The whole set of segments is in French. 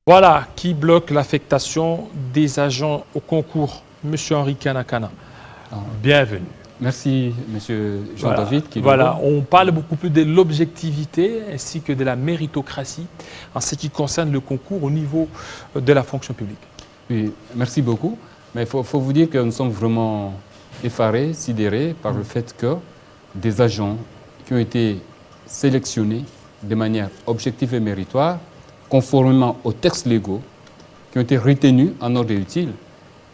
Voilà qui bloque l'affectation des agents au concours. Monsieur Henri Kanakana, bienvenue. Merci, Monsieur Jean-David. Voilà, on parle beaucoup plus de l'objectivité ainsi que de la méritocratie en ce qui concerne le concours au niveau de la fonction publique. Oui, merci beaucoup. Mais il faut vous dire que nous sommes vraiment effarés, sidérés par le fait que des agents qui ont été sélectionnés de manière objective et méritoire, conformément aux textes légaux, qui ont été retenus en ordre utile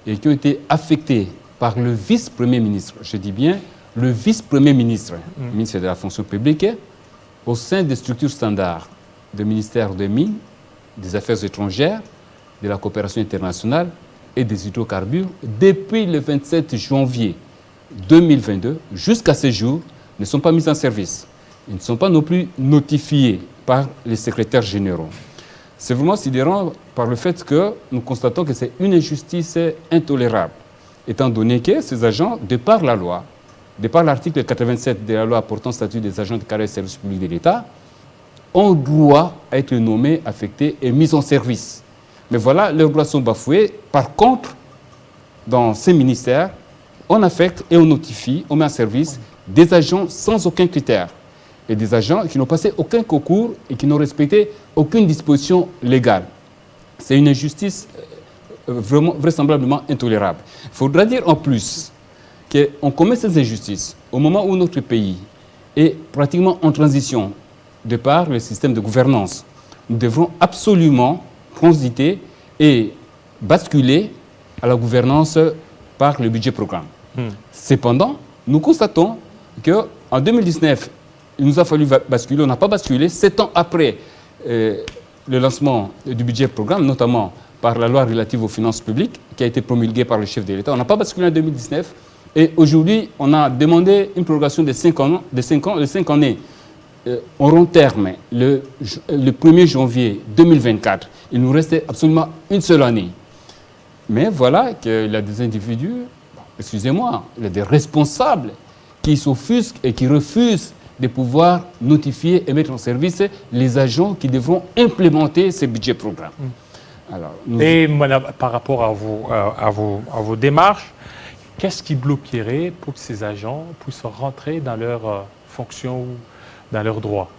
et qui ont été affectés par le vice-premier ministre, je dis bien le vice-premier ministre, ministre de la fonction publique, au sein des structures standards du ministère des Mines, des Affaires étrangères, de la coopération internationale et des hydrocarbures, depuis le 27 janvier 2022 jusqu'à ce jour, ne sont pas mis en service. Ils ne sont pas non plus notifiés par les secrétaires généraux. C'est vraiment sidérant par le fait que nous constatons que c'est une injustice intolérable, étant donné que ces agents, de par la loi, de par l'article 87 de la loi portant statut des agents de carrière et services publics de l'État, ont droit à être nommés, affectés et mis en service. Mais voilà, leurs droits sont bafoués. Par contre, dans ces ministères, on affecte et on notifie, on met en service des agents sans aucun critère. Et des agents qui n'ont passé aucun concours et qui n'ont respecté aucune disposition légale. C'est une injustice vraiment, vraisemblablement intolérable. Il faudra dire en plus qu'on commet ces injustices au moment où notre pays est pratiquement en transition de par le système de gouvernance. Nous devrons absolument transiter et basculer à la gouvernance par le budget programme. Cependant, nous constatons qu'en 2019, il nous a fallu basculer, on n'a pas basculé. 7 ans après le lancement du budget programme, notamment par la loi relative aux finances publiques, qui a été promulguée par le chef de l'État, on n'a pas basculé en 2019. Et aujourd'hui, on a demandé une prorogation de 5 ans, de 5 années. Auront terme le 1er janvier 2024. Il nous restait absolument une seule année. Mais voilà qu'il y a des individus, excusez-moi, il y a des responsables qui s'offusquent et qui refusent de pouvoir notifier et mettre en service les agents qui devront implémenter ces budgets programmes. Alors, et par rapport à vos démarches, qu'est-ce qui bloquerait pour que ces agents puissent rentrer dans leurs fonctions ou dans leurs droits?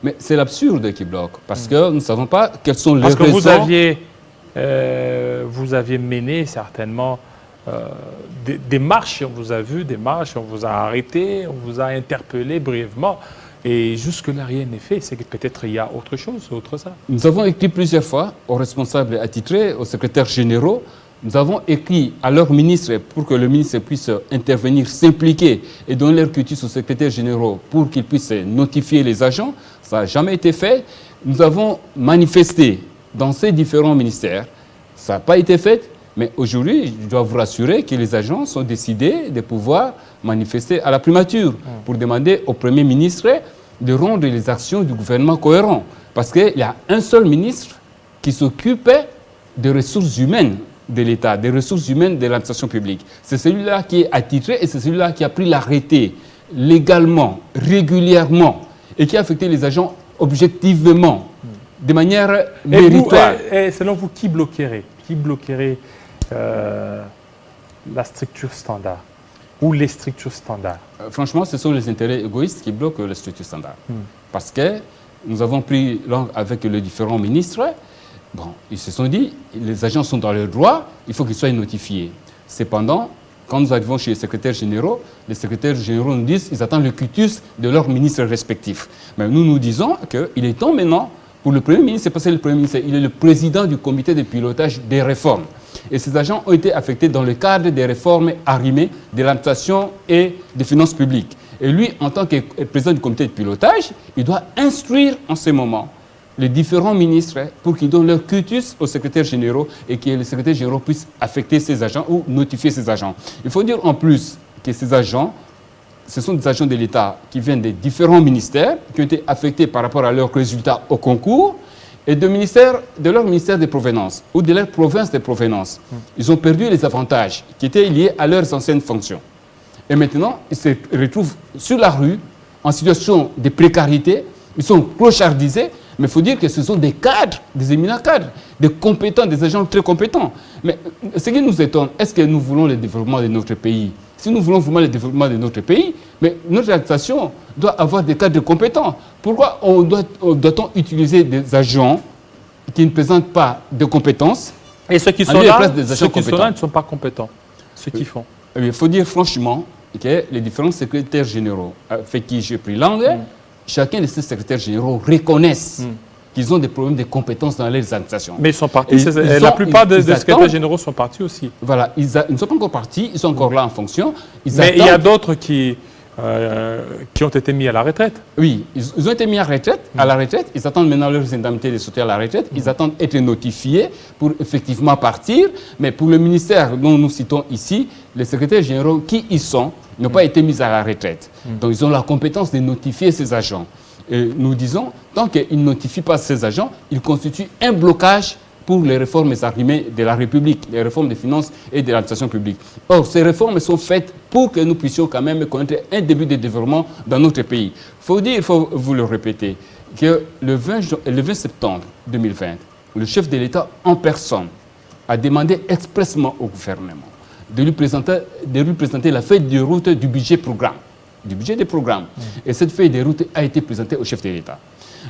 Mais c'est l'absurde qui bloque, parce que nous ne savons pas quelles sont les raisons. Parce que vous aviez mené certainement des marches, on vous a vu, des marches, on vous a arrêté, on vous a interpellé brièvement, et jusque-là rien n'est fait. C'est que peut-être il y a autre chose, autre ça. Nous avons écrit plusieurs fois aux responsables attitrés, aux secrétaires généraux. Nous avons écrit à leurs ministres pour que le ministre puisse intervenir, s'impliquer et donner leur cutis aux secrétaires généraux pour qu'ils puissent notifier les agents. Ça n'a jamais été fait. Nous avons manifesté dans ces différents ministères. Ça n'a pas été fait. Mais aujourd'hui, je dois vous rassurer que les agents sont décidés de pouvoir manifester à la primature pour demander au Premier ministre de rendre les actions du gouvernement cohérentes. Parce qu'il y a un seul ministre qui s'occupe des ressources humaines de l'État, des ressources humaines de l'administration publique. C'est celui-là qui est attitré et c'est celui-là qui a pris l'arrêté légalement, régulièrement et qui a affecté les agents objectivement, de manière méritoire. Et selon vous, qui bloquerait la structure standard ou les structures standards? Franchement, ce sont les intérêts égoïstes qui bloquent les structures standards. Parce que nous avons pris langue avec les différents ministres. Bon, ils se sont dit, les agents sont dans leurs droits, il faut qu'ils soient notifiés. Cependant, quand nous arrivons chez les secrétaires généraux nous disent qu'ils attendent le cutus de leurs ministres respectifs. Mais nous disons qu'il est temps maintenant pour le Premier ministre, c'est parce que le Premier ministre, il est le président du comité de pilotage des réformes. Et ces agents ont été affectés dans le cadre des réformes arrimées de l'administration et des finances publiques. Et lui, en tant que président du comité de pilotage, il doit instruire en ce moment les différents ministres pour qu'ils donnent leur cutus aux secrétaires généraux et que les secrétaires généraux puissent affecter ces agents ou notifier ces agents. Il faut dire en plus que ces agents, ce sont des agents de l'État qui viennent des différents ministères, qui ont été affectés par rapport à leurs résultats au concours, et de leur ministère de provenance ou de leur province de provenance. Ils ont perdu les avantages qui étaient liés à leurs anciennes fonctions. Et maintenant, ils se retrouvent sur la rue, en situation de précarité, ils sont clochardisés, Mais il faut dire que ce sont des cadres, des éminents cadres, des compétents, des agents très compétents. Mais ce qui nous étonne, est-ce que nous voulons le développement de notre pays? Si nous voulons vraiment le développement de notre pays, mais notre administration doit avoir des cadres compétents. Pourquoi doit-on utiliser des agents qui ne présentent pas de compétences? Et ceux qui sont là, ne sont pas compétents. Ceux qui font. Il faut dire franchement que les différents secrétaires généraux avec qui j'ai pris langue, chacun de ces secrétaires généraux reconnaissent qu'ils ont des problèmes de compétences dans les administrations. Mais ils sont partis. La plupart des secrétaires généraux sont partis aussi. Voilà, ils ne sont pas encore partis, ils sont encore là en fonction. Mais il y a d'autres qui ont été mis à la retraite. Oui, ils ont été mis à la retraite. Ils attendent maintenant leurs indemnités de sortir à la retraite. Ils attendent être notifiés pour effectivement partir. Mais pour le ministère dont nous citons ici, les secrétaires généraux qui y sont n'ont pas été mis à la retraite. Donc ils ont la compétence de notifier ces agents. Et nous disons, tant qu'ils ne notifient pas ces agents, ils constituent un blocage pour les réformes arrimées de la République, les réformes des finances et de l'administration publique. Or, ces réformes sont faites pour que nous puissions quand même connaître un début de développement dans notre pays. Il faut vous le répéter, que le 20 septembre 2020, le chef de l'État en personne a demandé expressément au gouvernement de lui présenter la feuille de route du budget programme. Des programmes. Et cette feuille de route a été présentée au chef de l'État.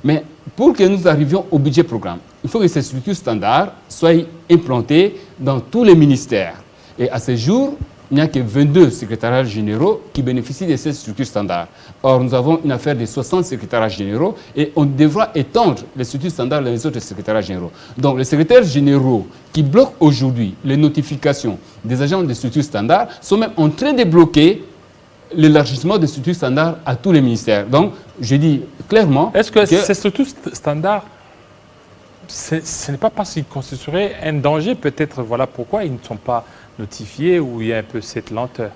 Mais pour que nous arrivions au budget programme, il faut que ces structures standards soient implantées dans tous les ministères. Et à ce jour, il n'y a que 22 secrétariats généraux qui bénéficient de ces structures standards. Or, nous avons une affaire de 60 secrétariats généraux et on devra étendre les structures standards dans les autres secrétariats généraux. Donc, les secrétaires généraux qui bloquent aujourd'hui les notifications des agents des structures standards sont même en train de bloquer l'élargissement des structures standards à tous les ministères. Donc, je dis clairement... Est-ce que ces structures standards, ce n'est pas parce qu'ils constitueraient un danger, peut-être, voilà pourquoi ils ne sont pas notifiés ou il y a un peu cette lenteur?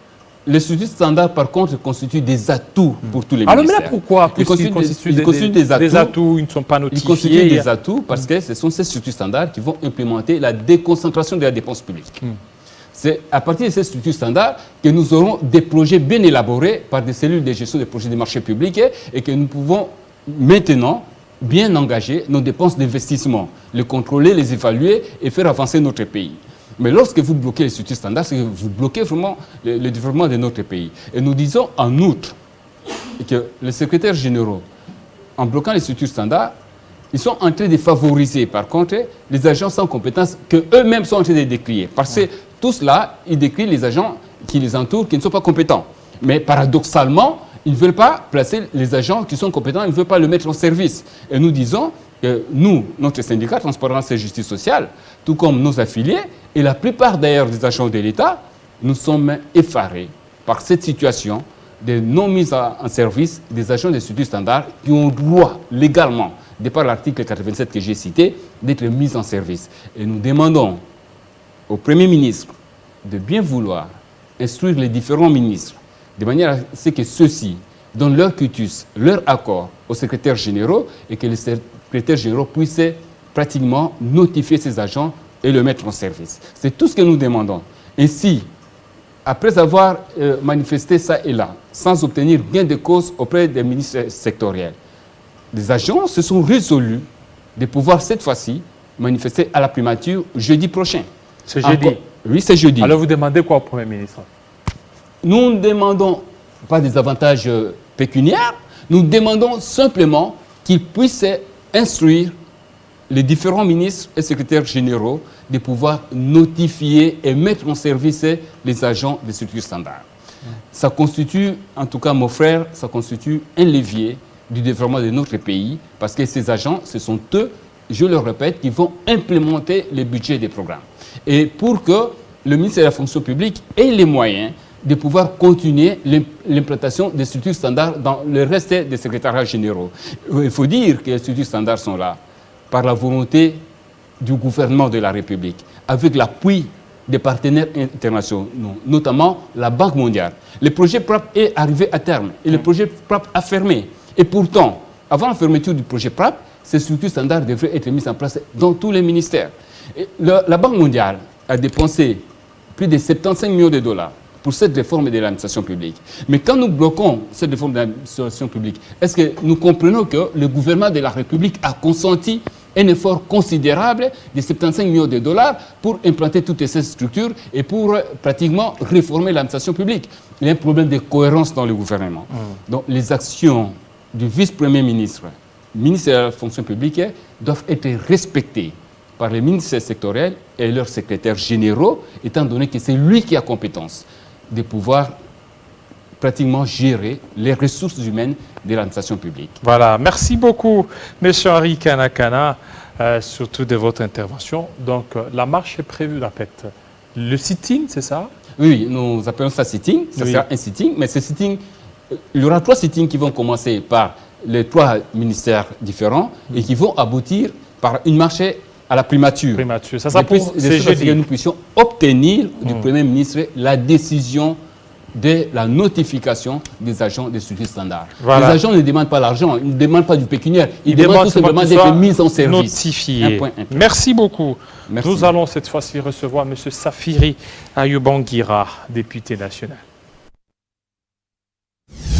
Les structures standards, par contre, constituent des atouts pour tous les ministères. Alors, mais là, pourquoi? Ils constituent des atouts, ils ne sont pas notifiés. Ils constituent des atouts parce que ce sont ces structures standards qui vont implémenter la déconcentration de la dépense publique. C'est à partir de ces structures standards que nous aurons des projets bien élaborés par des cellules de gestion des projets des marchés publics et que nous pouvons maintenant bien engager nos dépenses d'investissement, les contrôler, les évaluer et faire avancer notre pays. Mais lorsque vous bloquez les structures standards, c'est que vous bloquez vraiment le développement de notre pays. Et nous disons en outre que les secrétaires généraux, en bloquant les structures standards, ils sont en train de favoriser, par contre, les agents sans compétences qu'eux-mêmes sont en train de décrier. Parce que tout cela, ils décrient les agents qui les entourent, qui ne sont pas compétents. Mais paradoxalement, ils ne veulent pas placer les agents qui sont compétents, ils ne veulent pas le mettre en service. Et nous disons que nous, notre syndicat Transparence et Justice sociale, tout comme nos affiliés, et la plupart d'ailleurs des agents de l'État, nous sommes effarés par cette situation de non-mise en service des agents des structures standards qui ont droit légalement, de par l'article 87 que j'ai cité, d'être mis en service. Et nous demandons au Premier ministre de bien vouloir instruire les différents ministres de manière à ce que ceux-ci donnent leur quitus, leur accord aux secrétaires généraux et que les secrétaires généraux puissent pratiquement notifier ces agents et le mettre en service. C'est tout ce que nous demandons. Ainsi, après avoir manifesté ça et là, sans obtenir gain de cause auprès des ministres sectoriels, les agents se sont résolus de pouvoir cette fois-ci manifester à la primature jeudi prochain. C'est jeudi? Oui, c'est jeudi. Alors vous demandez quoi au Premier ministre? Nous ne demandons pas des avantages pécuniaires, nous demandons simplement qu'ils puissent instruire les différents ministres et secrétaires généraux de pouvoir notifier et mettre en service les agents des structures standards. Ça constitue, en tout cas mon frère, ça constitue un levier du développement de notre pays parce que ces agents, ce sont eux, je le répète, qui vont implémenter les budgets des programmes. Et pour que le ministère de la fonction publique ait les moyens de pouvoir continuer l'implantation des structures standards dans le reste des secrétariats généraux. Il faut dire que les structures standards sont là par la volonté du gouvernement de la République, avec l'appui des partenaires internationaux, notamment la Banque mondiale. Le projet PRAP est arrivé à terme et le projet PRAP a fermé. Et pourtant, avant la fermeture du projet PRAP, ces structures standards devraient être mises en place dans tous les ministères. Et la Banque mondiale a dépensé plus de 75 millions de dollars pour cette réforme de l'administration publique. Mais quand nous bloquons cette réforme de l'administration publique, est-ce que nous comprenons que le gouvernement de la République a consenti un effort considérable de 75 millions de dollars pour implanter toutes ces structures et pour pratiquement réformer l'administration publique? Il y a un problème de cohérence dans le gouvernement. Donc les actions du vice-premier ministre, ministre de la fonction publique, doivent être respectées par les ministères sectoriels et leurs secrétaires généraux, étant donné que c'est lui qui a compétence de pouvoir pratiquement gérer les ressources humaines de l'administration publique. Voilà, merci beaucoup, M. Henri Kanakana, surtout de votre intervention. Donc, la marche est prévue, la fête. Le sitting, c'est ça? Oui, nous appelons ça sitting, ça Oui. sera un sitting, mais ce sitting, il y aura 3 sittings qui vont commencer par les 3 ministères différents et qui vont aboutir par une marche à la primature. Primature. Ça sera pour de c'est sorte que jeudi. nous puissions obtenir du Premier ministre la décision de la notification des agents de structures standards. Voilà. Les agents ne demandent pas l'argent, ils ne demandent pas du pécuniaire, ils Il demandent tout simplement qu'il d'être soit mis en service. notifié. Un point. Merci beaucoup. Merci. Nous allons cette fois-ci recevoir M. Safiri Ayubangira, député national.